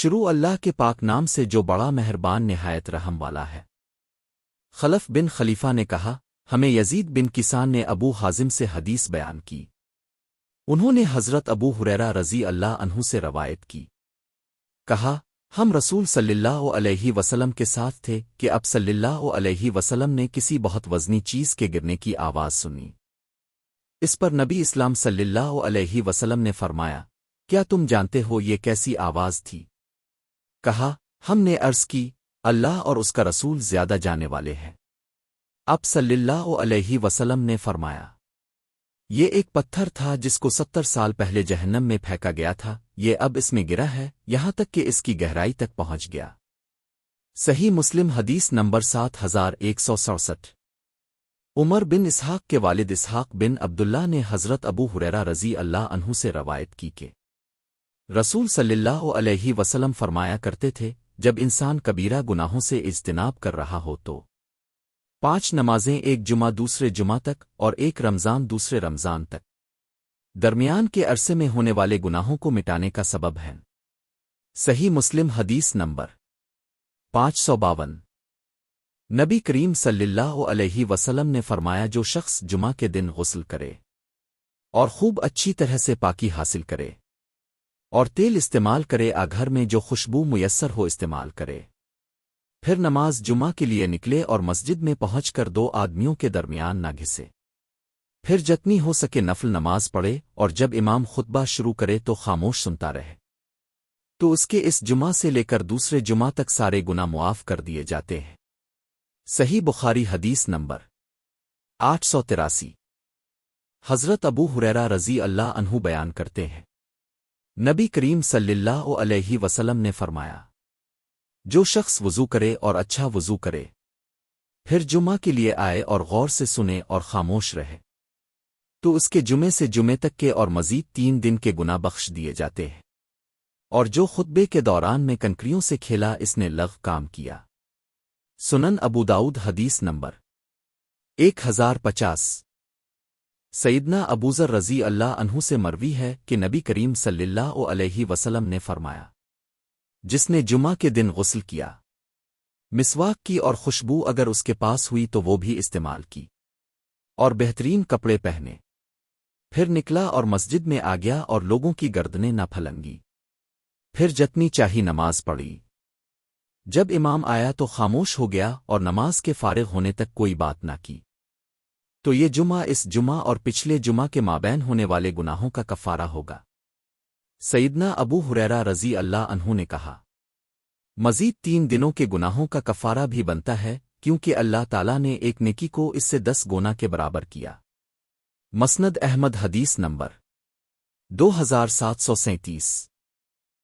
شروع اللہ کے پاک نام سے جو بڑا مہربان نہایت رحم والا ہے۔ خلف بن خلیفہ نے کہا، ہمیں یزید بن کسان نے ابو حازم سے حدیث بیان کی۔ انہوں نے حضرت ابو ہریرہ رضی اللہ عنہ سے روایت کی، کہا، ہم رسول صلی اللہ علیہ وسلم کے ساتھ تھے کہ اب صلی اللہ علیہ وسلم نے کسی بہت وزنی چیز کے گرنے کی آواز سنی۔ اس پر نبی اسلام صلی اللہ علیہ وسلم نے فرمایا، کیا تم جانتے ہو یہ کیسی آواز تھی؟ کہا، ہم نے عرض کی، اللہ اور اس کا رسول زیادہ جانے والے ہیں۔ اب صلی اللہ علیہ وسلم نے فرمایا، یہ ایک پتھر تھا جس کو 70 سال پہلے جہنم میں پھینکا گیا تھا، یہ اب اس میں گرا ہے یہاں تک کہ اس کی گہرائی تک پہنچ گیا۔ صحیح مسلم حدیث نمبر 7167۔ عمر بن اسحاق کے والد اسحاق بن عبداللہ نے حضرت ابو ہریرہ رضی اللہ عنہ سے روایت کی کہ رسول صلی اللہ علیہ وسلم فرمایا کرتے تھے، جب انسان کبیرہ گناہوں سے اجتناب کر رہا ہو تو 5 نمازیں، ایک جمعہ دوسرے جمعہ تک اور ایک رمضان دوسرے رمضان تک، درمیان کے عرصے میں ہونے والے گناہوں کو مٹانے کا سبب ہیں۔ صحیح مسلم حدیث نمبر 552۔ نبی کریم صلی اللہ علیہ وسلم نے فرمایا، جو شخص جمعہ کے دن غسل کرے اور خوب اچھی طرح سے پاکی حاصل کرے اور تیل استعمال کرے، گھر میں جو خوشبو میسر ہو استعمال کرے، پھر نماز جمعہ کے لیے نکلے اور مسجد میں پہنچ کر 2 آدمیوں کے درمیان نہ گھسے، پھر جتنی ہو سکے نفل نماز پڑھے، اور جب امام خطبہ شروع کرے تو خاموش سنتا رہے، تو اس کے اس جمعہ سے لے کر دوسرے جمعہ تک سارے گناہ معاف کر دیے جاتے ہیں۔ صحیح بخاری حدیث نمبر 883۔ حضرت ابو ہریرہ رضی اللہ عنہ بیان کرتے ہیں، نبی کریم صلی اللہ علیہ وسلم نے فرمایا، جو شخص وضو کرے اور اچھا وضو کرے، پھر جمعہ کے لیے آئے اور غور سے سنے اور خاموش رہے، تو اس کے جمعے سے جمعے تک کے اور مزید 3 دن کے گناہ بخش دیے جاتے ہیں، اور جو خطبے کے دوران میں کنکریوں سے کھیلا، اس نے لغو کام کیا۔ سنن ابو داؤد حدیث نمبر 1050۔ سیدنا ابوذر رضی اللہ عنہ سے مروی ہے کہ نبی کریم صلی اللہ علیہ وسلم نے فرمایا، جس نے جمعہ کے دن غسل کیا، مسواک کی اور خوشبو اگر اس کے پاس ہوئی تو وہ بھی استعمال کی، اور بہترین کپڑے پہنے، پھر نکلا اور مسجد میں آ گیا اور لوگوں کی گردنیں نہ پھلنگی، پھر جتنی چاہی نماز پڑھی، جب امام آیا تو خاموش ہو گیا اور نماز کے فارغ ہونے تک کوئی بات نہ کی، تو یہ جمعہ اس جمعہ اور پچھلے جمعہ کے مابین ہونے والے گناہوں کا کفارہ ہوگا۔ سیدنا ابو ہریرہ رضی اللہ عنہ نے کہا، مزید 3 دنوں کے گناہوں کا کفارہ بھی بنتا ہے، کیونکہ اللہ تعالیٰ نے ایک نیکی کو اس سے 10 گنا کے برابر کیا۔ مسند احمد حدیث نمبر 2737۔